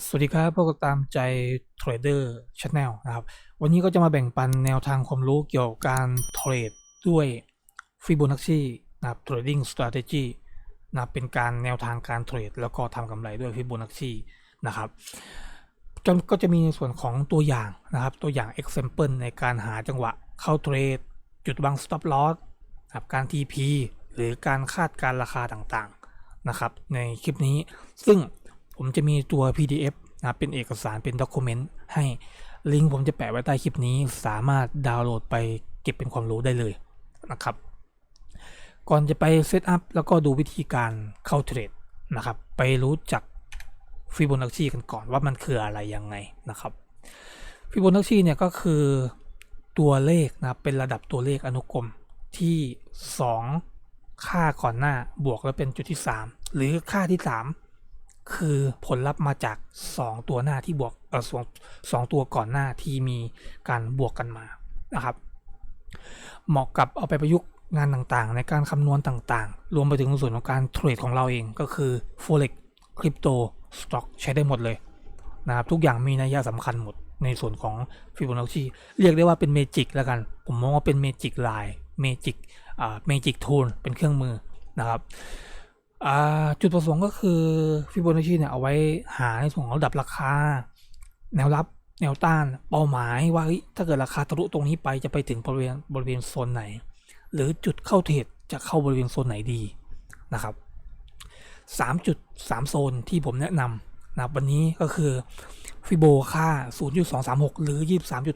สวัสดีครับพวกเราตามใจเทรดเดอร์ชาแนลนะครับวันนี้ก็จะมาแบ่งปันแนวทางความรู้เกี่ยวกับการเทรดด้วยฟิโบนัชชีนะครับ trading strategy นะเป็นการแนวทางการเทรดแล้วก็ทำกำไรด้วยฟิโบนัชชีนะครับก็จะมีในส่วนของตัวอย่างนะครับตัวอย่าง example ในการหาจังหวะเข้าเทรดจุดวาง stop loss นะครับการ TP หรือการคาดการราคาต่างๆนะครับในคลิปนี้ซึ่งผมจะมีตัว PDF นะเป็นเอกสารเป็นด็อกิเมนต์ให้ลิงก์ผมจะแปะไว้ใต้คลิปนี้สามารถดาวน์โหลดไปเก็บเป็นความรู้ได้เลยนะครับก่อนจะไปเซตอัพแล้วก็ดูวิธีการเข้าเทรดนะครับไปรู้จักฟิโบนัชชีกันก่อนว่ามันคืออะไรยังไงนะครับฟิโบนัชชีเนี่ยก็คือตัวเลขนะเป็นระดับตัวเลขอนุกรมที่2ค่าก่อนหน้าบวกแล้วเป็นจุดที่3หรือค่าที่3คือผลลัพธ์มาจาก2ตัวหน้าที่บวกสองตัวก่อนหน้าที่มีการบวกกันมานะครับเหมาะกับเอาไปประยุกต์งานต่างๆในการคำนวณต่างๆรวมไปถึงส่วนของการเทรดของเราเองก็คือ Forex คริปโตสต็อกใช้ได้หมดเลยนะครับทุกอย่างมีนัยสำคัญหมดในส่วนของฟิโบนัชชีเรียกได้ว่าเป็นเมจิกแล้วกันผมมองว่าเป็นเมจิกไลน์เมจิกทูลเป็นเครื่องมือนะครับจุดประสงค์ก็คือฟิโบนัชชีเนี่ยเอาไว้หาในส่วนของระดับราคาแนวรับแนวต้านเป้าหมายว่าถ้าเกิดราคาทะลุตรงนี้ไปจะไปถึงบริเวณโซนไหนหรือจุดเข้าเทรดจะเข้าบริเวณโซนไหนดีนะครับ3จุด3โซนที่ผมแนะนำนะวันนี้ก็คือฟิโบค่า 0.236 หรือ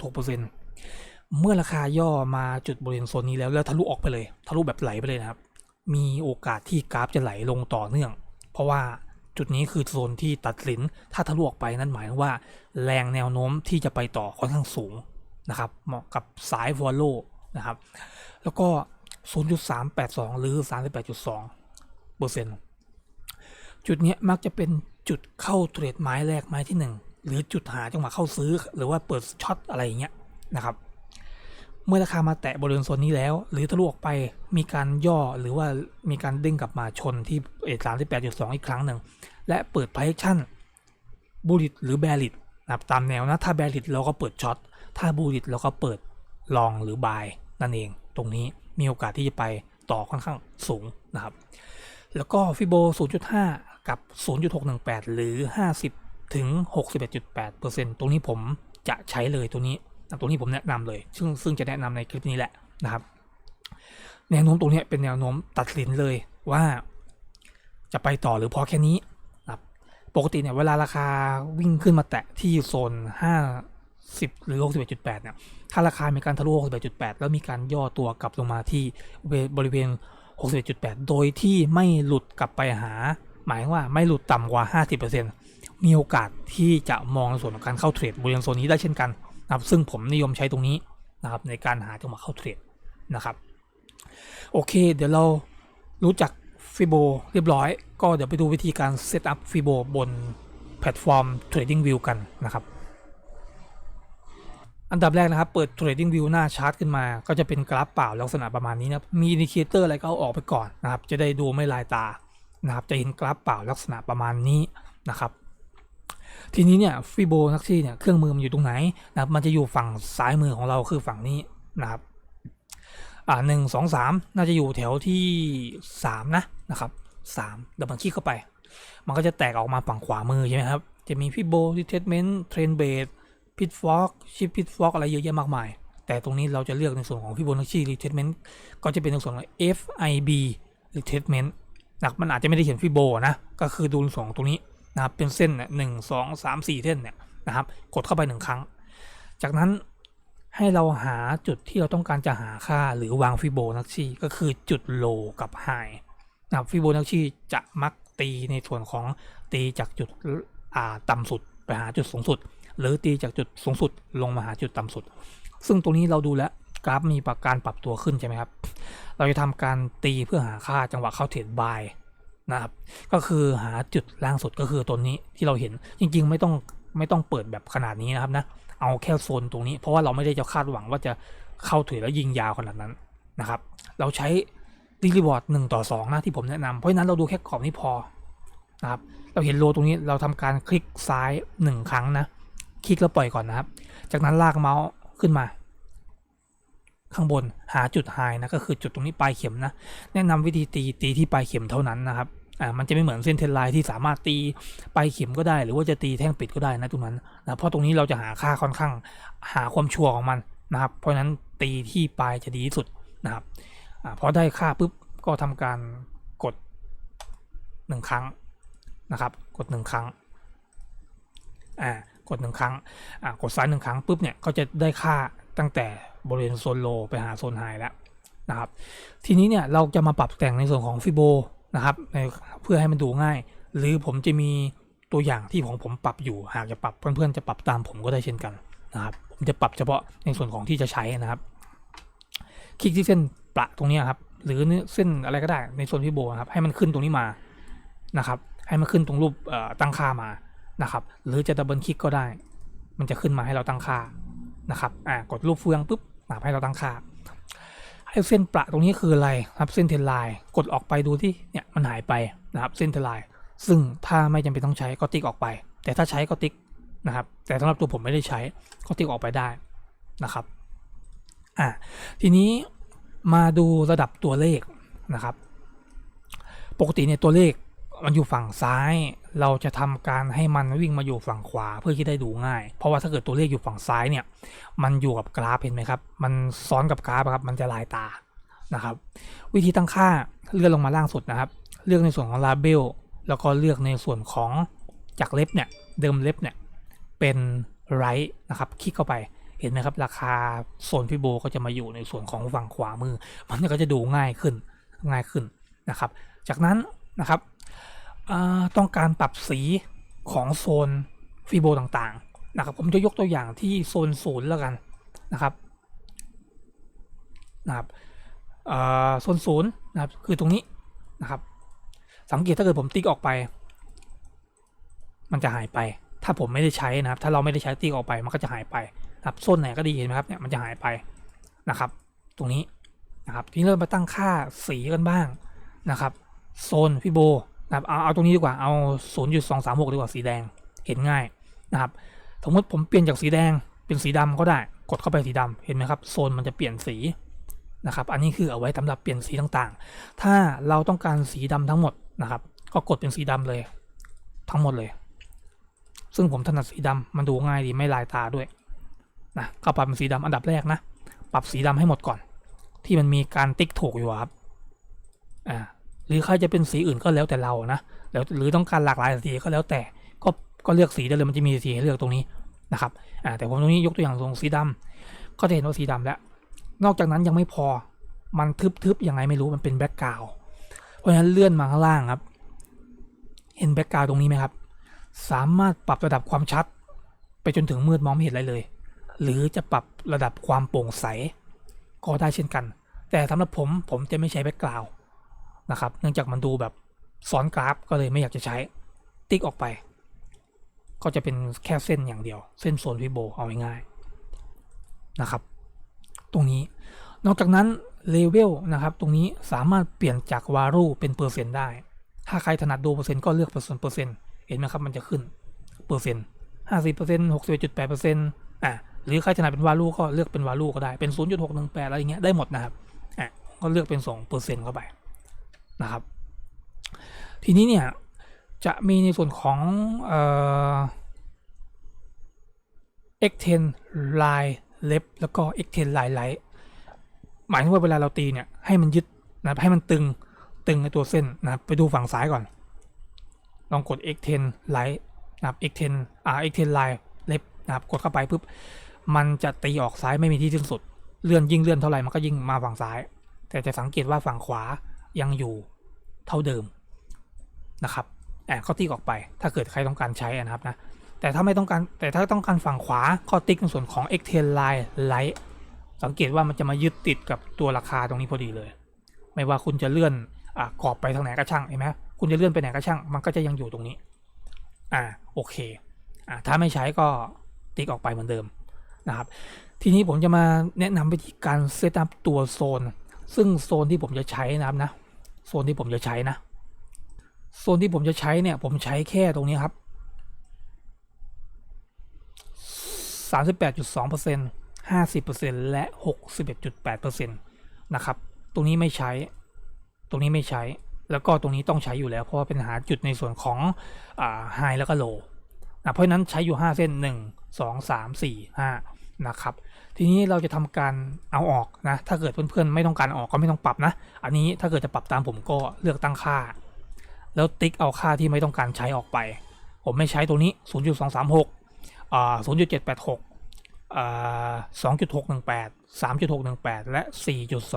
23.6% เมื่อราคาย่อมาจุดบริเวณโซนนี้แล้วทะลุออกไปเลยทะลุแบบไหลไปเลยนะครับมีโอกาสที่กราฟจะไหลลงต่อเนื่องเพราะว่าจุดนี้คือโซนที่ตัดสินถ้าทะลุออกไปนั่นหมายถึงว่าแรงแนวโน้มที่จะไปต่อค่อนข้างสูงนะครับเหมาะกับสาย follow นะครับแล้วก็ 0.382 หรือ 38.2% จุดนี้มักจะเป็นจุดเข้าเทรดไม้แรกไม้ที่1หรือจุดหาจังหวะเข้าซื้อหรือว่าเปิดช็อตอะไรอย่างเงี้ยนะครับเมื่อราคามาแตะบริเวณโซนนี้แล้วหรือทะลุออกไปมีการย่อหรือว่ามีการเด้งกลับมาชนที่38.2อีกครั้งหนึ่งและเปิด projection bullish หรือ bearish นะครับตามแนวนะถ้า bearish เราก็เปิดช็อตถ้า bullish เราก็เปิด long หรือ buy นั่นเองตรงนี้มีโอกาสที่จะไปต่อค่อนข้างสูงนะครับแล้วก็ฟิโบ 0.5 กับ 0.618 หรือ 50 ถึง 61.8% ตรงนี้ผมจะใช้เลยตรงนี้ผมแนะนำเลยซึ่งจะแนะนำในคลิปนี้แหละนะครับแนวโน้มตรงนี้เป็นแนวโน้มตัดสินเลยว่าจะไปต่อหรือพอแค่นี้นะครับปกติเนี่ยเวลาราคาวิ่งขึ้นมาแตะที่โซน50 หรือ 61.8 เนี่ยถ้าราคามีการทะลุ 61.8 แล้วมีการย่อตัวกลับลงมาที่บริเวณ 61.8 โดยที่ไม่หลุดกลับไปหาหมายว่าไม่หลุดต่ำกว่า 50% มีโอกาสที่จะมองในส่วนของการเข้าเทรดบริเวณโซนนี้ได้เช่นกันนะครับซึ่งผมนิยมใช้ตรงนี้นะครับในการหาจังหวะเข้าเทรดนะครับโอเคเดี๋ยวเรารู้จักฟิโบเรียบร้อยก็เดี๋ยวไปดูวิธีการเซตอัพฟิโบบนแพลตฟอร์ม TradingView กันนะครับอันดับแรกนะครับเปิด TradingView หน้าชาร์ตขึ้นมาก็จะเป็นกราฟเปล่าลักษณะประมาณนี้นะมีอินดิเคเตอร์อะไรก็เอาออกไปก่อนนะครับจะได้ดูไม่ลายตานะครับจะเห็นกราฟเปล่าลักษณะประมาณนี้นะครับทีนี้เนี่ยฟิโบนัชชีเนี่ยเครื่องมือมันอยู่ตรงไหนนะครับมันจะอยู่ฝั่งซ้ายมือของเราคือฝั่งนี้นะครับ1 2 3น่าจะอยู่แถวที่3นะครับ3เดี๋ยวมันคลิกเข้าไปมันก็จะแตกออกมาฝั่งขวามือใช่ไหมครับจะมีฟิโบรีเทสเมนต์เทรนเบสพิทฟอกชิปพิทฟอกอะไรเยอะแยะมากมายแต่ตรงนี้เราจะเลือกในส่วนของฟิโบนัชชีรีเทสเมนต์ก็จะเป็นในส่วนของ FIB รีเทสเมนต์นะมันอาจจะไม่ได้เขียนฟิโบนะก็คือดูส่วนตรงนี้นะครับเป็นเส้นเนี่ย1 2 3 4เส้นเนี่ยนะครับกดเข้าไป1ครั้งจากนั้นให้เราหาจุดที่เราต้องการจะหาค่าหรือวางฟิโบนัชชีก็คือจุดโลกับไฮนะครับฟิโบนัชชีจะมักตีในส่วนของตีจากจุดต่ำสุดไปหาจุดสูงสุดหรือตีจากจุดสูงสุดลงมาหาจุดต่ำสุดซึ่งตรงนี้เราดูแล้วกราฟมีการปรับตัวขึ้นใช่ไหมครับเราจะทำการตีเพื่อหาค่าจังหวะเข้าเทรดบายนะครับก็คือหาจุดล่างสุดก็คือตัวนี้ที่เราเห็นจริงๆไม่ต้องเปิดแบบขนาดนี้นะครับนะเอาแค่โซนตรงนี้เพราะว่าเราไม่ได้จะคาดหวังว่าจะเข้าเทรดแล้วยิงยาวขนาดนั้นนะครับเราใช้รีวอร์ด1 ต่อ 2นะที่ผมแนะนำเพราะฉะนั้นเราดูแค่ขอบนี้พอ นะครับเราเห็นโลตรงนี้เราทำการคลิกซ้าย1ครั้งนะคลิกแล้วปล่อยก่อนนะครับจากนั้นลากเมาส์ขึ้นมาข้างบนหาจุดไฮนะก็คือจุดตรงนี้ปลายเข็มนะแนะนำวิธีตีที่ปลายเข็มเท่านั้นนะครับมันจะไม่เหมือนเส้นเทรนไลน์ที่สามารถตีปลายเข็มก็ได้หรือว่าจะตีแท่งปิดก็ได้นะตรงนั้นนะเพราะตรงนี้เราจะหาค่าค่อนข้างหาความชัวร์ของมันนะครับเพราะฉะนั้นตีที่ปลายจะดีที่สุดนะครับพอได้ค่าปุ๊บก็ทำการกด1ครั้งนะครับกด1ครั้งกด1ครั้งกดซ้าย1ครั้งปุ๊บเนี่ยก็จะได้ค่าตั้งแต่บริเวณโซนโลไปหาโซนไฮแล้วนะครับทีนี้เนี่ยเราจะมาปรับแต่งในส่วนของฟิโบนะครับเพื่อให้มันดูง่ายหรือผมจะมีตัวอย่างที่ผมปรับอยู่หากจะปรับเพื่อนๆจะปรับตามผมก็ได้เช่นกันนะครับผมจะปรับเฉพาะในส่วนของที่จะใช้นะครับคลิกที่เส้นประตรงนี้ครับหรือเส้นอะไรก็ได้ในส่วนฟิโบครับให้มันขึ้นตรงนี้มานะครับให้มันขึ้นตรงรูปตั้งค่ามานะครับหรือจะดับเบิลคลิกก็ได้มันจะขึ้นมาให้เราตั้งค่านะครับกดรูปเฟืองปุ๊บให้เราตั้งค่าให้เส้นประตรงนี้คืออะไรครับเส้นเทรนไลน์กดออกไปดูที่เนี่ยมันหายไปนะครับเส้นเทรนไลน์ซึ่งถ้าไม่จำเป็นต้องใช้ก็ติ๊กออกไปแต่ถ้าใช้ก็ติ๊กนะครับแต่สำหรับตัวผมไม่ได้ใช้ก็ติ๊กออกไปได้นะครับทีนี้มาดูระดับตัวเลขนะครับปกติเนี่ยตัวเลขมันอยู่ฝั่งซ้ายเราจะทำการให้มันวิ่งมาอยู่ฝั่งขวาเพื่อที่ได้ดูง่ายเพราะว่าถ้าเกิดตัวเลขอยู่ฝั่งซ้ายเนี่ยมันอยู่กับกราฟเห็นไหมครับมันซ้อนกับกราฟครับมันจะลายตานะครับวิธีตั้งค่าเลื่อนลงมาล่างสุดนะครับเลือกในส่วนของ label แล้วก็เลือกในส่วนของจากเล็บเนี่ยเดิมเล็บเนี่ยเป็น right นะครับคลิกเข้าไปเห็นไหมครับราคาโซนฟิโบก็จะมาอยู่ในส่วนของฝั่งขวามือมันก็จะดูง่ายขึ้นนะครับจากนั้นนะครับต้องการปรับสีของโซนฟิโบต่างๆนะครับผมจะยกตัวอย่างที่โซน0แล้วกันนะครับโซน0นะครับคือตรงนี้นะครับสังเกตถ้าเกิดผมติ๊กออกไปมันจะหายไปถ้าผมไม่ได้ใช้นะครับถ้าเราไม่ได้ใช้ติ๊กออกไปมันก็จะหายไปครับโซนไหนก็ดีเห็นไหมครับเนี่ยมันจะหายไปนะครับตรงนี้นะครับทีนี้เรามาตั้งค่าสีกันบ้างนะครับโซนฟิโบนะครับเอาตรงนี้ดีกว่าเอา 0.236 ดีกว่าสีแดงเห็นง่ายนะครับสมมติผมเปลี่ยนจากสีแดงเป็นสีดำก็ได้กดเข้าไปสีดำเห็นไหมครับโซนมันจะเปลี่ยนสีนะครับอันนี้คือเอาไว้สำหรับเปลี่ยนสีต่างๆถ้าเราต้องการสีดำทั้งหมดนะครับก็กดเป็นสีดำเลยทั้งหมดเลยซึ่งผมถนัดสีดำมันดูง่ายดีไม่ลายตาด้วยนะก็ปรับเป็นสีดำอันดับแรกนะปรับสีดำให้หมดก่อนที่มันมีการติ๊กถูกอยู่ครับหรือใครจะเป็นสีอื่นก็แล้วแต่เรานะแล้วหรือต้องการหลากหลายสีก็แล้วแต่ก็เลือกสีได้เลยมันจะมีสีให้เลือกตรงนี้นะครับแต่ผมตรงนี้ยกตัวอย่างตรงสีดำก็จะเห็นว่าสีดำแล้วนอกจากนั้นยังไม่พอมันทึบๆยังไงไม่รู้มันเป็นแบ็กกราวด์เพราะฉะนั้นเลื่อนมาข้างล่างครับเห็นแบ็กกราวด์ตรงนี้ไหมครับสามารถปรับระดับความชัดไปจนถึงมืดมองไม่เห็นอะไรเลยหรือจะปรับระดับความโปร่งใสก็ได้เช่นกันแต่สำหรับผมจะไม่ใช้แบ็กกราวด์นะครับเนื่องจากมันดูแบบซ้อนกราฟก็เลยไม่อยากจะใช้ติ๊กออกไปก็จะเป็นแค่เส้นอย่างเดียวเส้นโซนฟิโบเอาง่ายๆนะครับตรงนี้นอกจากนั้นเลเวลนะครับตรงนี้สามารถเปลี่ยนจากวาลูเป็นเปอร์เซ็นต์ได้ถ้าใครถนัดดูเปอร์เซ็นต์ก็เลือกเปอร์เซ็นต์เห็นไหมครับมันจะขึ้นเปอร์เซ็นต์50% 61.8%หรือใครถนัดเป็นวาลูก็เลือกเป็นวาลูก็ได้เป็น 0.618 อะไรอย่างเงี้ยได้หมดนะครับก็เลือกเป็น 2% เข้าไปนะครับทีนี้เนี่ยจะมีในส่วนของX10 Line Left แล้วก็ X10 Line Right หมายถึงว่าเวลาเราตีเนี่ยให้มันยึดนะให้มันตึงในตัวเส้นนะไปดูฝั่งซ้ายก่อนลองกด X10 Right นะครับ X10 Line Left นะครับกดเข้าไปปุ๊บมันจะตีออกซ้ายไม่มีที่สิ้นสุดยิ่งเลื่อนเท่าไหร่มันก็ยิ่งมาฝั่งซ้ายแต่จะสังเกตว่าฝั่งขวายังอยู่เท่าเดิมนะครับก็ติ๊กออกไปถ้าเกิดใครต้องการใช้นะครับนะแต่ถ้าต้องการฝั่งขวาก็ติ๊กในส่วนของ X10 Line Right สังเกตว่ามันจะมายึดติดกับตัวราคาตรงนี้พอดีเลยไม่ว่าคุณจะเลื่อนกรอบไปทางไหนก็ช่างเห็นไหมคุณจะเลื่อนไปไหนก็ช่างมันก็จะยังอยู่ตรงนี้โอเคถ้าไม่ใช้ก็ติ๊กออกไปเหมือนเดิมนะครับทีนี้ผมจะมาแนะนำวิธีการเซตอัพตัวโซนซึ่งโซนที่ผมจะใช้นะครับนะโซนที่ผมจะใช้นะ โซนที่ผมจะใช้เนี่ยผมใช้แค่ตรงนี้ครับ 38.2% 50% และ 61.8% นะครับตรงนี้ไม่ใช้แล้วก็ตรงนี้ต้องใช้อยู่แล้วเพราะว่าเป็นหาจุดในส่วนของไฮแล้วก็โลเพราะฉะนั้นใช้อยู่5เส้น1 2 3 4 5นะครับทีนี้เราจะทำการเอาออกนะถ้าเกิดเพื่อนๆไม่ต้องการออกก็ไม่ต้องปรับนะอันนี้ถ้าเกิดจะปรับตามผมก็เลือกตั้งค่าแล้วติ๊กเอาค่าที่ไม่ต้องการใช้ออกไปผมไม่ใช้ตัวนี้ 0.236 0.786 2.618 3.618 และ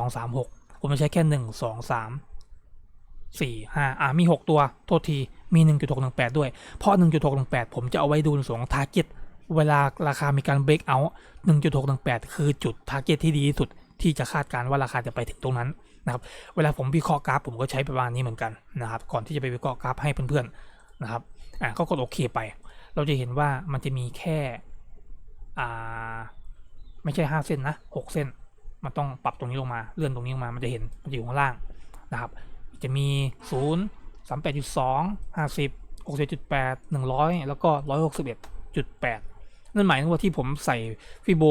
4.236 ผมจะใช้แค่1 2 3 4 5มี6ตัวโทษทีมี 1.618 ด้วยเพราะ 1.618 ผมจะเอาไว้ดูในส่วนของ target เวลาราคามีการ break out 1.618 คือจุด target ที่ดีที่สุดที่จะคาดการณ์ว่าราคาจะไปถึงตรงนั้นนะครับเวลาผมวิเคราะห์กราฟผมก็ใช้ประมาณนี้เหมือนกันนะครับก่อนที่จะไปวิเคราะห์กราฟให้เพื่อนๆนะครับก็กดโอเคไปเราจะเห็นว่ามันจะมีแค่ไม่ใช่5เส้นนะ6เส้นมันต้องปรับตรงนี้ลงมาเลื่อนตรงนี้ลงมามันจะเห็นมันอยู่ข้างล่างนะครับจะมี0 38.2 50 61.8 100แล้วก็ 161.8 นั่นหมายถึงว่าที่ผมใส่ฟิโบ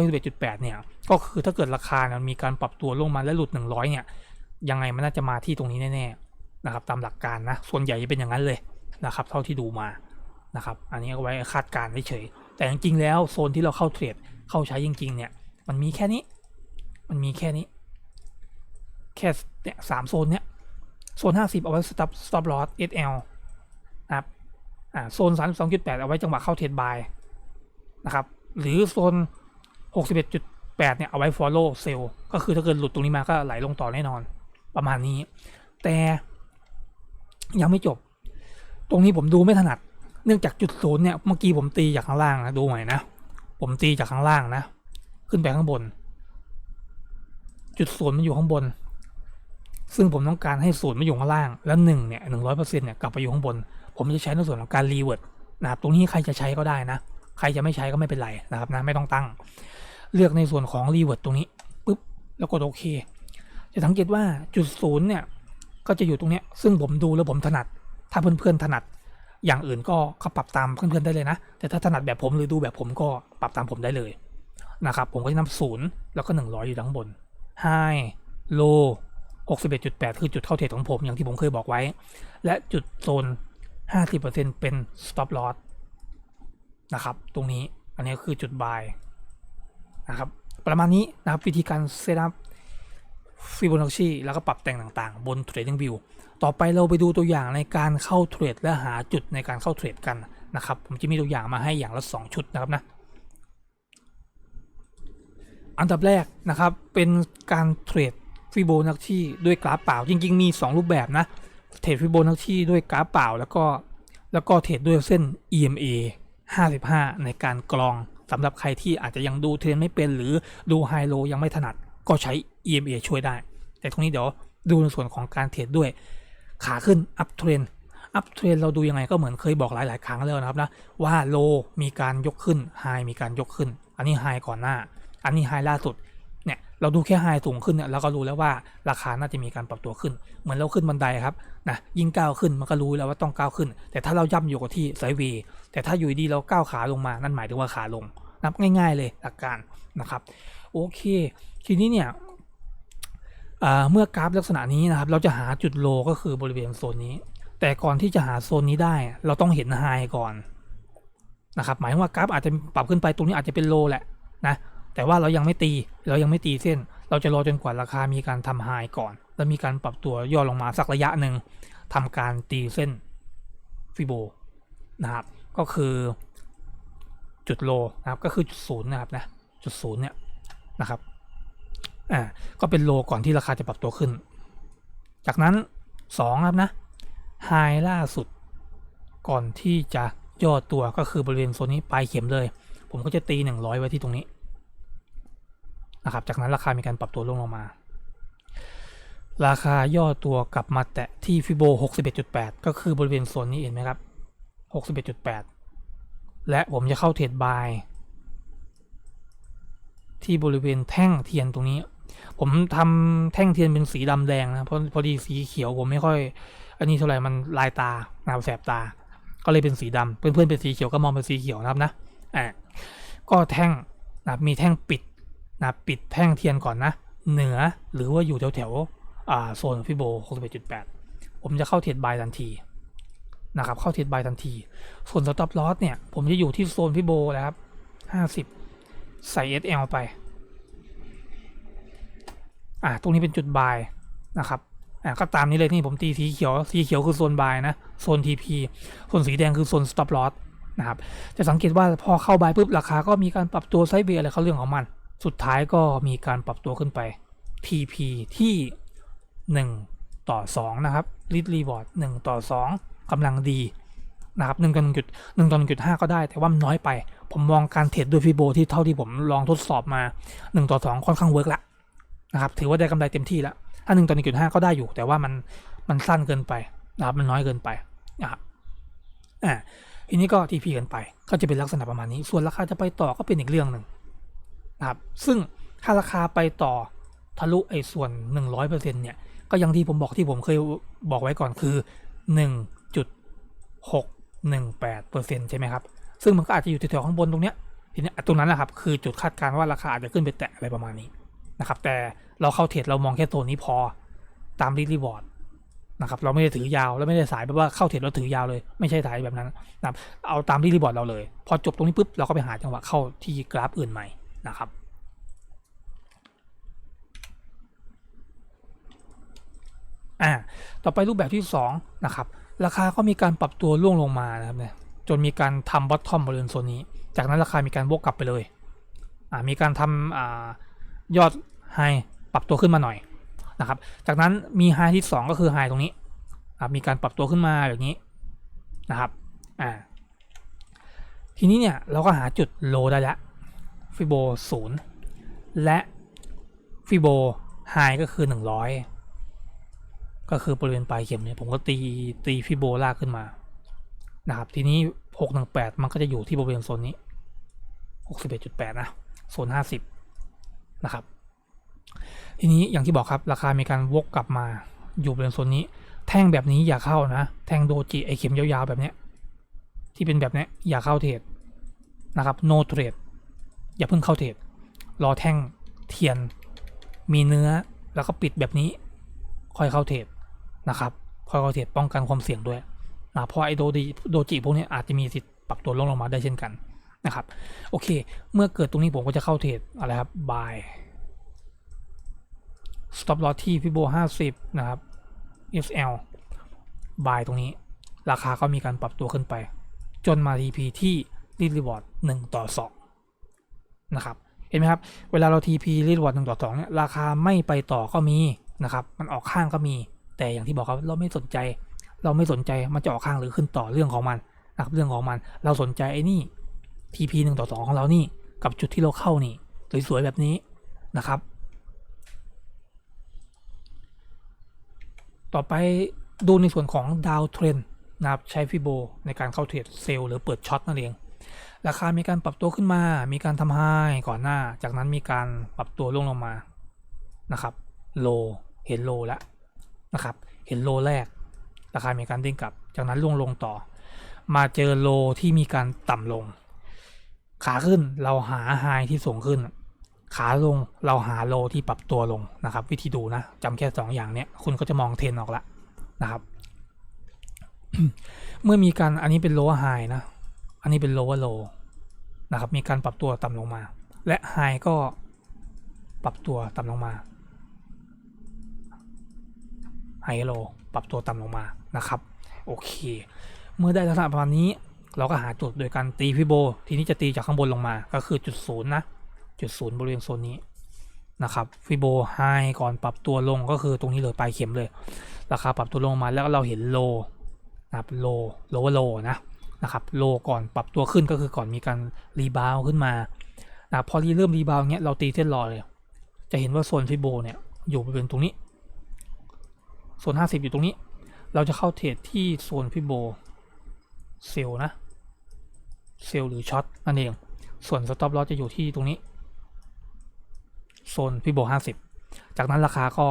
161.8 เนี่ยก็คือถ้าเกิดราคามีการปรับตัวลงมาและหลุด100เนี่ยยังไงมันน่าจะมาที่ตรงนี้แน่ๆนะครับตามหลักการนะส่วนใหญ่จะเป็นอย่างนั้นเลยนะครับเท่าที่ดูมานะครับอันนี้เอาไว้คาดการณ์เฉยแต่จริงๆแล้วโซนที่เราเข้าเทรดเข้าใช้จริงๆเนี่ยมันมีแค่นี้แค่เนี่ย3โซนเนี้ยโซน50เอาไว้ stop loss SL นะครับโซน 32.8 เอาไว้จังหวะเข้าเทรดบายนะครับหรือโซน 61.8 เนี่ยเอาไว้ follow sell ก็คือถ้าเกิดหลุดตรงนี้มาก็ไหลลงต่อแน่นอนประมาณนี้แต่ยังไม่จบตรงนี้ผมดูไม่ถนัดเนื่องจากจุดศูนย์เนี่ยเมื่อกี้ผมตีจากข้างล่างนะดูใหม่นะผมตีจากข้างล่างนะขึ้นไปข้างบนจุดศูนย์มันอยู่ข้างบนซึ่งผมต้องการให้ศูนย์มาอยู่ข้างล่างแล้ว1เนี่ย 100% เนี่ยกลับไปอยู่ข้างบนผมจะใช้ในส่วนของการรีเวิร์ดนะครับตรงนี้ใครจะใช้ก็ได้นะใครจะไม่ใช้ก็ไม่เป็นไรนะครับนะไม่ต้องตั้งเลือกในส่วนของรีเวิร์ดตรงนี้ปุ๊บแล้วกดโอเคจะสังเกตว่าจุดศูนย์เนี่ยก็จะอยู่ตรงนี้ซึ่งผมดูแล้วผมถนัดถ้าเพื่อนๆถนัดอย่างอื่นก็ปรับตามเพื่อนๆได้เลยนะแต่ถ้าถนัดแบบผมหรือดูแบบผมก็ปรับตามผมได้เลยนะครับผมก็จะนำ0แล้วก็100อยู่ด้านบน High Low 61.8 คือจุดเข้าเทรดของผมอย่างที่ผมเคยบอกไว้และจุดโซน 50% เป็น stop loss นะครับตรงนี้อันนี้คือจุด buy นะครับประมาณนี้นะครับวิธีการเซตอัพFibonacci แล้วก็ปรับแต่งต่างๆบน Trading View ต่อไปเราไปดูตัวอย่างในการเข้าเทรดและหาจุดในการเข้าเทรดกันนะครับผมจะมีตัวอย่างมาให้อย่างละ2ชุดนะครับนะอันดับแรกนะครับเป็นการเทรดฟิโบนัชชีด้วยกราฟเปล่าจริงๆมี2รูปแบบนะเทรดฟิโบนัชชีด้วยกราฟเปล่าแล้วก็เทรดด้วยเส้น EMA 55ในการกรองสำหรับใครที่อาจจะยังดูเทรนไม่เป็นหรือดูไฮโลยังไม่ถนัดก็ใช้ EMA ช่วยได้แต่ตรงนี้เดี๋ยวดูในส่วนของการเทรดด้วยขาขึ้น up trend เราดูยังไงก็เหมือนเคยบอกหลายๆครั้งแล้วนะครับนะว่าโลมีการยกขึ้นไฮมีการยกขึ้นอันนี้ไฮก่อนหน้าอันนี้ไฮล่าสุดเนี่ยเราดูแค่ไฮสูงขึ้นเนี่ยเราก็รู้แล้วว่าราคาน่าจะมีการปรับตัวขึ้นเหมือนเราขึ้นบันไดครับนะยิ่งก้าวขึ้นมันก็รู้แล้วว่าต้องก้าวขึ้นแต่ถ้าเราย่ำอยู่กับที่ไซด์เวย์แต่ถ้าอยู่ดีเราก้าวขาลงมานั่นหมายถึงว่าขาลงนับง่ายๆเลยหลักการนะครับโอเคทีนี้เนี่ยเมื่อกราฟลักษณะนี้นะครับเราจะหาจุดโลก็คือบริเวณโซนนี้แต่ก่อนที่จะหาโซนนี้ได้เราต้องเห็นไฮก่อนนะครับหมายว่ากราฟอาจจะปรับขึ้นไปตรงนี้อาจจะเป็นโลแหละนะแต่ว่าเรายังไม่ตีเส้นเราจะรอจนกว่าราคามีการทำไฮก่อนแล้วมีการปรับตัวย่อลงมาสักระยะหนึ่งทำการตีเส้นฟิโบนะครับก็คือจุดโลนะครับก็คือจุดศูนย์นะครับนะจุดศูนย์เนี่ยนะครับก็เป็นโลก่อนที่ราคาจะปรับตัวขึ้นจากนั้น2ครับนะไฮล่าสุดก่อนที่จะย่อตัวก็คือบริเวณโซนนี้ปลายเข็มเลยผมก็จะตี100ไว้ที่ตรงนี้นะครับจากนั้นราคามีการปรับตัวลงมาราคาย่อตัวกลับมาแตะที่ฟิโบ 61.8 ก็คือบริเวณโซนนี้เห็นไหมครับ 61.8 และผมจะเข้าเทรดบายที่บริเวณแท่งเทียนตรงนี้ ผมทำแท่งเทียนเป็นสีดำแดงนะเพราะพอดีสีเขียวผมไม่ค่อยอันนี้เท่าไหร่มันลายตานะครับแสบตาก็เลยเป็นสีดำเพื่อนๆเป็นสีเขียวก็มองเป็นสีเขียวนะครับนะก็แท่งนะมีแท่งปิดนะปิดแท่งเทียนก่อนนะเหนือหรือว่าอยู่แถวโซนฟิโบ 61.8 ผมจะเข้าเทรดบายทันทีนะครับเข้าเทรดบายทันทีส่วนสต็อปลอสเนี่ยผมจะอยู่ที่โซนฟิโบนะครับ50ใส่ SL ไปตรงนี้เป็นจุดบายนะครับก็ตามนี้เลยนี่ผมตีสีเขียวคือโซนบายนะโซน TP ส่วนสีแดงคือโซน stop loss นะครับจะสังเกตว่าพอเข้าบายปุ๊บราคาก็มีการปรับตัวไซด์เวย์อะไรเขาเรื่องของมันสุดท้ายก็มีการปรับตัวขึ้นไป TP ที่1:2นะครับ Risk Reward 1:2กำลังดีนะครับ1:1.5ก็ได้แต่ว่ามันน้อยไปผมมองการเทรดด้วยฟิโบที่เท่าที่ผมลองทดสอบมา1:2ค่อนข้างเวิร์กละนะครับถือว่าได้กำไรเต็มที่แล้วถ้า1:1.5ก็ได้อยู่แต่ว่ามันสั้นเกินไปนะครับมันน้อยเกินไปนะครับทีนี้ก็ TP กันไปก็จะเป็นลักษณะประมาณนี้ส่วนราคาจะไปต่อก็เป็นอีกเรื่องหนึ่งนะครับซึ่งถ้าราคาไปต่อทะลุไอ้ส่วน 100% เนี่ยก็อย่างที่ผมบอกที่ผมเคยบอกไว้ก่อนคือ 1.618% ใช่ไหมครับซึ่งมันก็อาจจะอยู่แถวๆข้างบนตรงเนี้ยทีนี้ตรงนั้นนะครับคือจุดคาดการณ์ว่าราคาอาจจะขึ้นไปแตะอะไรประมาณนี้นะครับแต่เราเข้าเทรดเรามองแค่โซนนี้พอตามรีวอร์ดนะครับเราไม่ได้ถือยาวแล้วไม่ได้สายแบบว่าเข้าเทรดเราถือยาวเลยไม่ใช่สายแบบนั้นนะครับเอาตามรีวอร์ดเราเลยพอจบตรงนี้ปุ๊บเราก็ไปหาจังหวะเข้าที่กราฟอื่นใหม่นะครับต่อไปรูปแบบที่2นะครับราคาก็มีการปรับตัวล่วงลงมานะครับเนี่ยจนมีการทำบอททอมบริเวณโซนนี้จากนั้นราคามีการวกกลับไปเลยมีการทำยอดไฮปรับตัวขึ้นมาหน่อยนะครับจากนั้นมีไฮที่2ก็คือไฮตรงนี้มีการปรับตัวขึ้นมาแบบนี้นะครับทีนี้เนี่ยเราก็หาจุดโลได้แล้วฟิโบ0และฟิโบไฮก็คือ100ก็คือบริเวณปลายเข็มเนี่ยผมก็ตีฟิโบลากขึ้นมานะครับทีนี้618มันก็จะอยู่ที่บริเวณโซนนี้ 61.8 นะโซน50นะครับทีนี้อย่างที่บอกครับราคามีการวกกลับมาอยู่บริเวณโซนนี้แท่งแบบนี้อย่าเข้านะแท่งโดจิไอเข็มยาวๆแบบนี้ที่เป็นแบบนี้อย่าเข้าเทรดนะครับ no trade อย่าเพิ่งเข้าเทรดรอแท่งเทียนมีเนื้อแล้วก็ปิดแบบนี้ค่อยเข้าเทรดนะครับค่อยเข้าเทรดป้องกันความเสี่ยงด้วยเพราะไอโดจิพวกนี้อาจจะมีสิทธิ์ปรับตัวลงมาได้เช่นกันนะครับโอเคเมื่อเกิดตรงนี้ผมก็จะเข้าเทรดอะไรครับ buy stop loss ที่ฟิโบ50นะครับ SL buy ตรงนี้ราคาก็มีการปรับตัวขึ้นไปจนมา TP ที่ Risk Reward 1:2นะครับเห็นไหมครับเวลาเรา TP Risk Reward 1:2เนี่ยราคาไม่ไปต่อก็มีนะครับมันออกข้างก็มีแต่อย่างที่บอกครับเราไม่สนใจมันจะออกข้างหรือขึ้นต่อเรื่องของมันนะครับเรื่องของมันเราสนใจไอ้นี่ TP 1:2ของเรานี่กับจุดที่เราเข้านี่สวยๆแบบนี้นะครับต่อไปดูในส่วนของดาวเทรนนะครับใช้ฟิโบในการเข้าเทรดเซลล์หรือเปิดช็อตนั่นเองราคามีการปรับตัวขึ้นมามีการทำไฮก่อนหน้าจากนั้นมีการปรับตัวลงมานะครับโลเห็นโลแล้วนะครับเห็นโลแรกราคามีการดิ้งกลับจากนั้นลงต่อมาเจอโลที่มีการต่ำลงขาขึ้นเราหาไฮที่สูงขึ้นขาลงเราหาโลที่ปรับตัวลงนะครับวิธีดูนะจำแค่2อย่างเนี้ยคุณก็จะมองเทรนออกละนะครับ เมื่อมีการอันนี้เป็นโลว์ไฮนะอันนี้เป็นโลว์โลนะครับมีการปรับตัวต่ำลงมาและไฮก็ปรับตัวต่ำลงมาไฮโลปรับตัวต่ำลงมานะครับโอเคเมื่อได้ลักษณะประมาณนี้เราก็หาจุดโดยการตีฟิโบทีนี้จะตีจากข้างบนลงมาก็คือจุด0นะจุด0บริเวณโซนนี้นะครับฟิโบไฮก่อนปรับตัวลงก็คือตรงนี้เลยปลายเข็มเลยราคาปรับตัวลงมาแล้วเราเห็นโลนะครับโลนะครับโลก่อนปรับตัวขึ้นก็คือก่อนมีการรีบาวขึ้นมานะพอเริ่มรีบาวเงี้ยเราตีเส้นรอเลยจะเห็นว่าโซนฟิโบเนี่ยอยู่บริเวณตรงนี้โซน50อยู่ตรงนี้เราจะเข้าเทรดที่โซนฟิโบเซลนะเซลหรือช็อตนั่นเองส่วนสต็อปลอสจะอยู่ที่ตรงนี้โซนฟิโบ จากนั้นราคาก็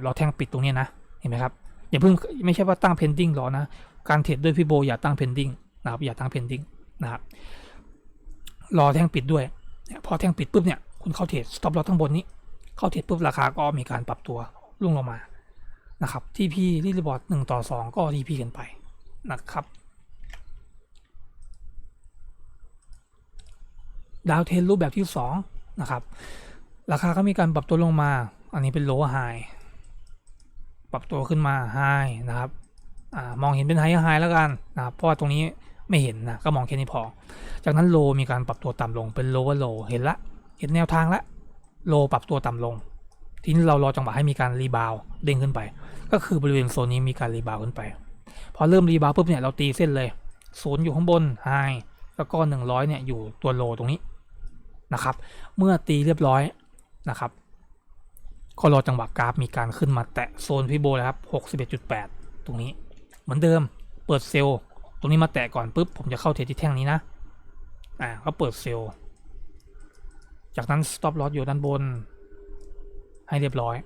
รอแท่งปิดตรงนี้นะเห็นไหมครับอย่าเพิ่งไม่ใช่ว่าตั้ง pending รอนะการเทรดด้วยฟิโบอย่าตั้ง pending นะครับอย่าตั้ง pending นะครับรอแท่งปิดด้วยพอแท่งปิดปุ๊บเนี่ยคุณเข้าเทรด stop loss ข้างบนนี้เข้าเทรดปุ๊บราคาก็มีการปรับตัวลงมานะครับ TP รีบอร์ด1:2ก็ TP กันไปนะครับดาวเทรนรูปแบบที่2นะครับราคาก็มีการปรับตัวลงมาอันนี้เป็น low high ปรับตัวขึ้นมา high นะครับมองเห็นเป็น high แล้วกันนะครับเพราะว่าตรงนี้ไม่เห็นนะก็มองแค่นี้พอจากนั้น low มีการปรับตัวต่ำลงเป็น lower low เห็นแนวทางละ low ปรับตัวต่ำลงทีนี้เรารอจังหวะให้มีการรีบาวเด้งขึ้นไปก็คือบริเวณโซนนี้มีการรีบาวขึ้นไปพอเริ่มรีบาวปุ๊บเนี่ยเราตีเส้นเลย0อยู่ข้างบน high แล้วก็100เนี่ยอยู่ตัว low ตรงนี้นะครับเมื่อตีเรียบร้อยนะครับก็รอจังหวะกราฟมีการขึ้นมาแตะโซนฟิโบแล้วครับ 61.8 ตรงนี้เหมือนเดิมเปิดเซลล์ตรงนี้มาแตะก่อนปุ๊บผมจะเข้าเทรดที่แท่งนี้นะก็เปิดเซลล์จากนั้น stop loss อยู่ด้านบนให้เรียบร้อย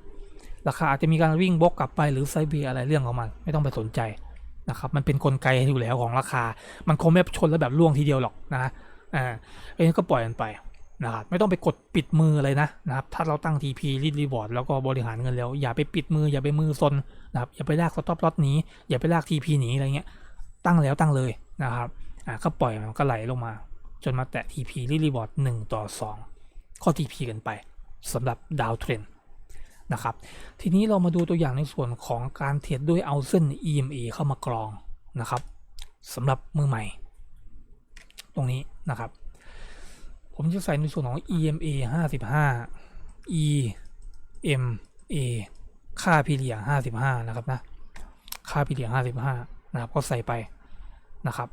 ราคาอาจจะมีการวิ่งบล็อกกลับไปหรือไซด์เวย์อะไรเรื่องของมันไม่ต้องไปสนใจนะครับมันเป็นกลไกอยู่แล้วของราคามันคงไม่ชนแล้วแบบล่วงทีเดียวหรอกนะอันนี้ก็ปล่อยมันไปนะครับไม่ต้องไปกดปิดมืออะไรนะครับถ้าเราตั้ง TP รีบอร์ดแล้วก็บริหารเงินแล้วอย่าไปปิดมืออย่าไปมือซนนะครับอย่าไปลาก stop loss หนีอย่าไปลาก TP หนีอะไรเงี้ยตั้งแล้วตั้งเลยนะครับก็ปล่อยมันก็ไหลลงมาจนมาแตะ TP รีบอร์ด1:2ข้อ TP กันไปสำหรับดาวเทรนนะครับทีนี้เรามาดูตัวอย่างในส่วนของการเทรดด้วยเอาเส้น EMA เข้ามากรองนะครับสำหรับมือใหม่ตรงนี้นะครับผมจะใส่ในส่วนของ EMA 55 EMA ค่าพีเรีย55นะครับนะค่าพีเรีย55นะครับก็ใส่ไปนะครับ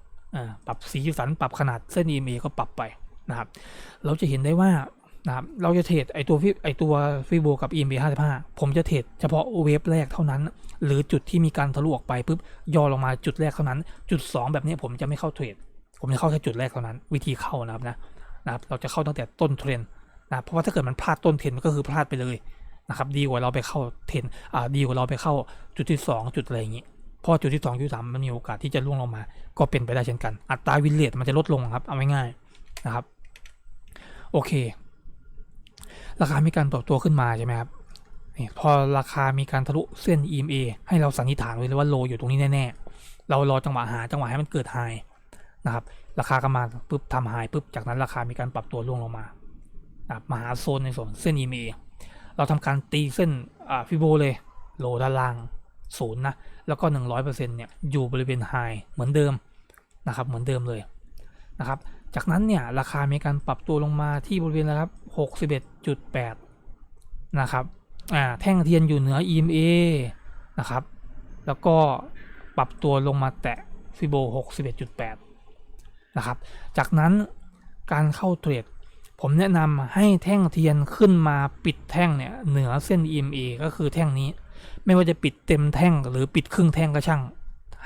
ปรับสีสันปรับขนาดเส้น EMA ก็ปรับไปนะครับเราจะเห็นได้ว่านะครับเราจะเทรดไอตัวฟิโบกับ EMA 55ผมจะเทรดเฉพาะเวฟแรกเท่านั้นหรือจุดที่มีการทะลุออกไปปุ๊บย่อลงมาจุดแรกเท่านั้นจุด2แบบนี้ผมจะไม่เข้าเทรดผมจะเข้าแค่จุดแรกเท่านั้นวิธีเข้านะครับเราจะเข้าตั้งแต่ต้นเทรนนะเพราะว่าถ้าเกิดมันพลาดต้นเทรนก็คือพลาดไปเลยนะครับดีกว่าเราไปเข้าเทรนดีกว่าเราไปเข้าจุดที่2จุดอะไรอย่างนี้พอจุดที่2จุดที่3มันมีโอกาสที่จะล่วงลงมาก็เป็นไปได้เช่นกันอัตราวินเลทมันจะลดลงครับเอาง่ายๆนะครับโอเคราคามีการปรับตัวขึ้นมาใช่ไหมครับพอราคามีการทะลุเส้น EMA ให้เราสันนิษฐานไว้เลยว่าโลอยู่ตรงนี้แน่ๆเรารอจังหวะให้มันเกิดไฮนะครับราคาก็มาปุ๊บทำไฮปุ๊บจากนั้นราคามีการปรับตัวล่วงลงมามาหาโซนในส่วนเส้น EMA เราทำการตีเส้นฟิโบเลยโลด้านล่าง0นะแล้วก็ 100% เนี่ยอยู่บริเวณไฮเหมือนเดิมนะครับเหมือนเดิมเลยนะครับจากนั้นเนี่ยราคามีการปรับตัวลงมาที่บริเวณนะครับ 61.8 นะครับแท่งเทียนอยู่เหนือ EMA นะครับแล้วก็ปรับตัวลงมาแตะฟิโบ 61.8 นะครับจากนั้นการเข้าเทรดผมแนะนำให้แท่งเทียนขึ้นมาปิดแท่งเนี่ยเหนือเส้น EMA ก็คือแท่งนี้ไม่ว่าจะปิดเต็มแท่งหรือปิดครึ่งแท่งก็ช่าง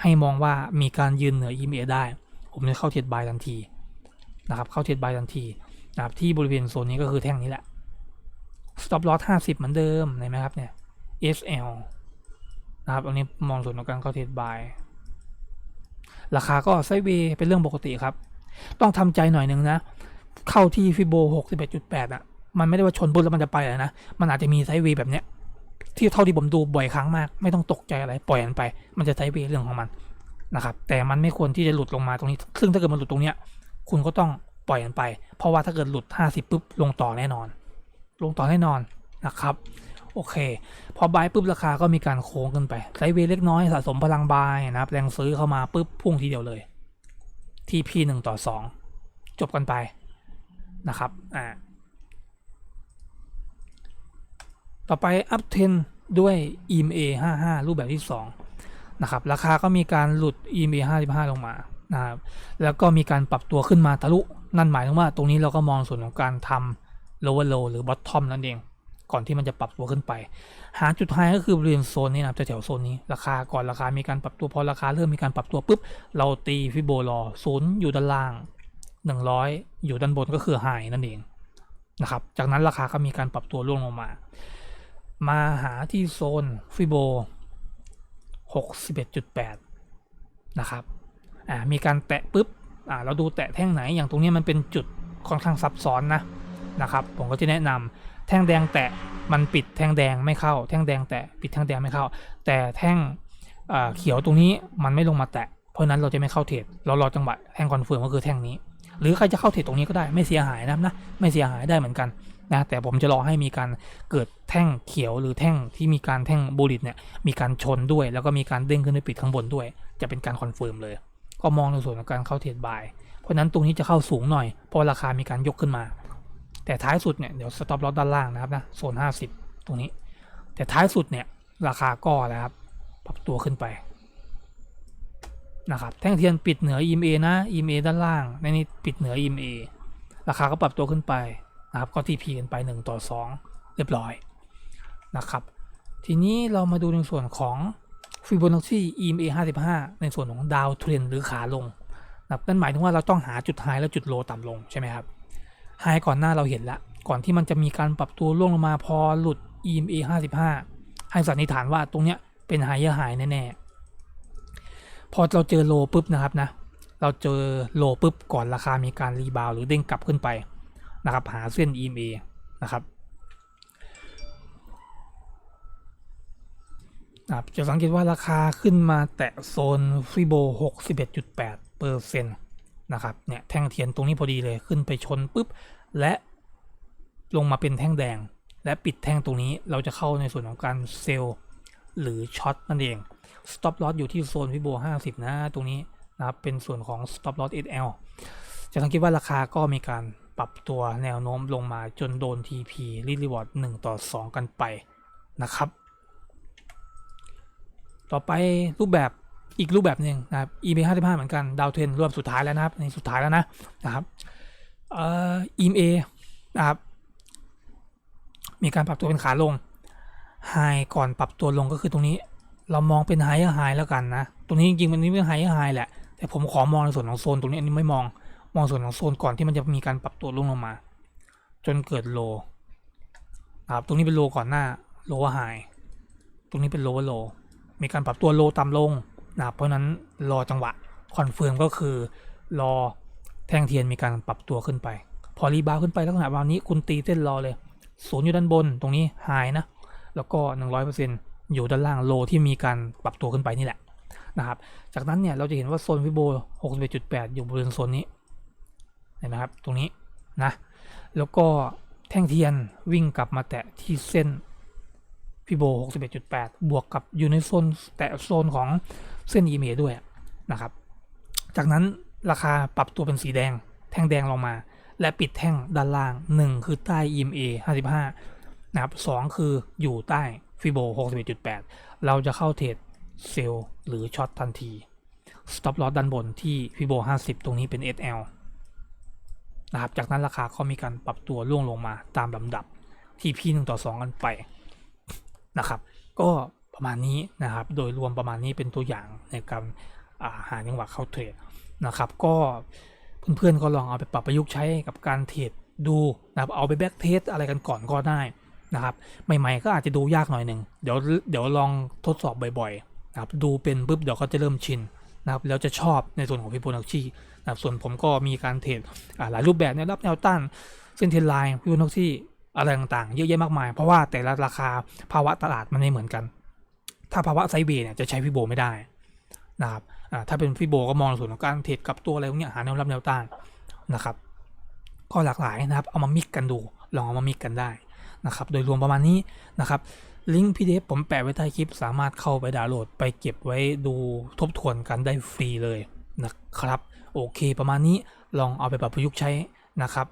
ให้มองว่ามีการยืนเหนือ EMA ได้ผมจะเข้าเทรดบายทันทีนะครับเข้าเทรดบายทันทีนะครับที่บริเวณโซนนี้ก็คือแท่งนี้แหละ stop loss 50เหมือนเดิมเห็นไหมครับเนี่ย SL นะครับอันนี้มองส่วนของการเข้าเทรดบายราคาก็ไซด์เวย์เป็นเรื่องปกติครับต้องทำใจหน่อยนึงนะเข้าที่ฟิโบ 61.8 มันไม่ได้ว่าชนปุ๊บแล้วมันจะไปนะมันอาจจะมีไซด์เวย์แบบเนี้ยที่เท่าที่ผมดูบ่อยครั้งมากไม่ต้องตกใจอะไรปล่อยมันไปมันจะไซด์เวย์เรื่องของมันนะครับแต่มันไม่ควรที่จะหลุดลงมาตรงนี้ซึ่งถ้าเกิดมันหลุดตรงเนี้ยคุณก็ต้องปล่อยมันไปเพราะว่าถ้าเกิดหลุด50ปุ๊บลงต่อแน่นอนนะครับโอเคพอบายปุ๊บราคาก็มีการโค้งขึ้นไปไซด์เวย์เล็กน้อยสะสมพลังบายนะครับแรงซื้อเข้ามาปุ๊บพุ่งทีเดียวเลย TP 1:2จบกันไปนะครับต่อไปอัพเทรนด้วย EMA 55รูปแบบที่2นะครับราคาก็มีการหลุด EMA 55ลงมานะครับแล้วก็มีการปรับตัวขึ้นมาทะลุนั่นหมายถึงว่าตรงนี้เราก็มองส่วนของการทำ lower low หรือ bottom นั่นเองก่อนที่มันจะปรับตัวขึ้นไปหาจุดไฮก็คือบริเวณโซนนี้นะแถวโซนนี้ราคาก่อนราคามีการปรับตัวพอราคาเริ่มมีการปรับตัวปุ๊บเราตีฟิโบรอ0อยู่ด้านล่าง100อยู่ด้านบนก็คือไฮนั่นเองนะครับจากนั้นราคาก็มีการปรับตัวล่วงลงมา มาหาที่โซนฟิโบ 61.8 นะครับมีการแตะปุ๊บเราดูแตะแท่งไหนอย่างตรงนี้มันเป็นจุดค่อนข้างซับซ้อนนะครับผมก็จะแนะนำแท่งแดงแตะมันปิดแท่งแดงไม่เข้าแท่งแดงแตะปิดแท่งแดงไม่เข้าแต่แท่งเขียวตรงนี้มันไม่ลงมาแตะเพราะนั้นเราจะไม่เข้าเทรดเรารอจังหวะแท่งคอนเฟิร์มก็คือแท่งนี้หรือใครจะเข้าเทรดตรงนี้ก็ได้ไม่เสียหายนะไม่เสียหายได้เหมือนกันแต่ผมจะรอให้มีการเกิดแท่งเขียวหรือแท่งที่มีการแท่งบูลลิตเนี่ยมีการชนด้วยแล้วก็มีการเด้งขึ้นไปปิดข้างบนด้วยจะเป็นการคอนเฟิร์มเลยก็มองในส่วนของการเข้าเทรดบายเพราะนั้นตรงนี้จะเข้าสูงหน่อยเพราะราคามีการยกขึ้นมาแต่ท้ายสุดเนี่ยเดี๋ยวสต็อปลอสด้านล่างนะครับนะโซน50ตรงนี้แต่ท้ายสุดเนี่ยราคาก็นะครับปรับตัวขึ้นไปนะครับแท่งเทียนปิดเหนือ EMA นะ EMA ด้านล่างในนี้ปิดเหนือ EMA ราคาก็ปรับตัวขึ้นไปนะครับก็ TP กันไป1:2เรียบร้อยนะครับทีนี้เรามาดูในส่วนของ Fibonacci EMA 55ในส่วนของดาวเทรนหรือขาลงนั่นหมายถึงว่าเราต้องหาจุดไฮและจุดโลต่ำลงใช่ไหมครับไฮก่อนหน้าเราเห็นแล้วก่อนที่มันจะมีการปรับตัวล่วงลงมาพอหลุด EMA 55ให้สันนิษฐานว่าตรงเนี้ยเป็นไฮเยอร์ไฮแน่ๆพอเราเจอโลปุ๊บนะครับนะเราเจอโลปุ๊บก่อนราคามีการรีบาวหรือเด้งกลับขึ้นไปนะครับหาเส้น EMA นะครับจะสังเกตว่าราคาขึ้นมาแตะโซนฟิโบ 61.8% นะครับเนี่ยแท่งเทียนตรงนี้พอดีเลยขึ้นไปชนปุ๊บและลงมาเป็นแท่งแดงและปิดแท่งตรงนี้เราจะเข้าในส่วนของการเซลล์หรือช็อตนั่นเอง stop loss อยู่ที่โซนฟิโบ 50นะตรงนี้นะครับเป็นส่วนของ stop loss SL จะสังเกตว่าราคาก็มีการปรับตัวแนวโน้มลงมาจนโดน TP รีวอร์ด1:2กันไปนะครับต่อไปรูปแบบอีกรูปแบบหนึ่งนะครับ EMA 55เหมือนกันดาวเทรนรวมสุดท้ายแล้วนะครับในสุดท้ายแล้วนะครับEMA นะครับมีการปรับตัวเป็นขาลงไฮก่อนปรับตัวลงก็คือตรงนี้เรามองเป็นไฮแล้วกันนะตรงนี้จริงๆมันนี่เป็นไฮแหละแต่ผมขอมองในส่วนของโซนตรงนี้อันนี้ไม่มองส่วนของโซนก่อนที่มันจะมีการปรับตัวลงมาจนเกิดโลนะครับตรงนี้เป็นโลก่อนหน้าโลไฮตรงนี้เป็นโลมีการปรับตัวโลต่ำลงนะครับเพราะนั้นรอจังหวะคอนเฟิร์มก็คือรอแท่งเทียนมีการปรับตัวขึ้นไปพอรีบาวขึ้นไปลักษณะแบบนี้คุณตีเส้นรอเลยศูนย์อยู่ด้านบนตรงนี้ไฮนะแล้วก็ 100% อยู่ด้านล่างโลที่มีการปรับตัวขึ้นไปนี่แหละนะครับจากนั้นเนี่ยเราจะเห็นว่าโซนฟิโบ 61.8 อยู่บริเวณโซนนี้เห็นไหมครับตรงนี้นะแล้วก็แท่งเทียนวิ่งกลับมาแตะที่เส้นฟิโบ 61.8 บวกกับอยู่ในโซนแตะโซนของเส้น EMA ด้วยนะครับจากนั้นราคาปรับตัวเป็นสีแดงแท่งแดงลงมาและปิดแท่งด้านล่าง1คือใต้ EMA 55นะครับ2คืออยู่ใต้ฟิโบ 61.8 เราจะเข้าเทรดเซลล์หรือช็อตทันที stop loss ด้านบนที่ฟิโบ 50ตรงนี้เป็น SL นะครับจากนั้นราคาก็มีการปรับตัวล่วงลงมาตามลำดับที่P 1:2กันไปนะครับก็ประมาณนี้นะครับโดยรวมประมาณนี้เป็นตัวอย่างในการหาจังหวะเข้าเทรดนะครับก็เพื่อนๆก็ลองเอาไปปรับประยุกต์ใช้กับการเทรดดูนะครับเอาไปแบ็กเทสอะไรกันก่อนก็ได้นะครับใหม่ๆก็อาจจะดูยากหน่อยหนึ่งเดี๋ยวลองทดสอบบ่อยๆนะครับดูเป็นปุ๊บเดี๋ยวก็จะเริ่มชินนะครับแล้วจะชอบในส่วนของFibonacciนะครับส่วนผมก็มีการเทรดหลายรูปแบบแนวรับแนวต้านเส้นเทรนไลน์Fibonacciอะไรต่างๆเยอะแยะมากมายเพราะว่าแต่ละราคาภาวะตลาดมันไม่เหมือนกันถ้าภาวะไซด์เวย์เนี่ยจะใช้ฟิโบไม่ได้นะครับถ้าเป็นฟิโบก็มองในส่วนของการเทรดกับตัวอะไรพวกนี้หาแนวรับแนวต้านนะครับก็หลากหลายนะครับเอามามิกกันดูลองเอามามิกกันได้นะครับโดยรวมประมาณนี้นะครับลิงก์ PDF ผมแปะไว้ใต้คลิปสามารถเข้าไปดาวน์โหลดไปเก็บไว้ดูทบทวนกันได้ฟรีเลยนะครับโอเคประมาณนี้ลองเอาไปปรับประยุกต์ใช้นะครับ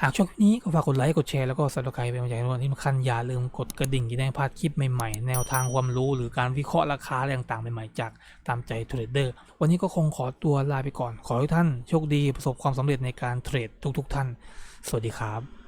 หากชอบคลิปนี้ก็ฝากกดไลค์กดแชร์แล้วก็ Subscribe เป็นกำลังใจด้วยที่สำคัญอย่าลืมกดกระดิ่งจะได้ไม่พลาดคลิปใหม่ๆแนวทางความรู้หรือการวิเคราะห์ราคาอะไรต่างๆใหม่ๆจากตามใจเทรดเดอร์วันนี้ก็คงขอตัวลาไปก่อนขอให้ท่านโชคดีประสบความสำเร็จในการเทรดทุกๆท่านสวัสดีครับ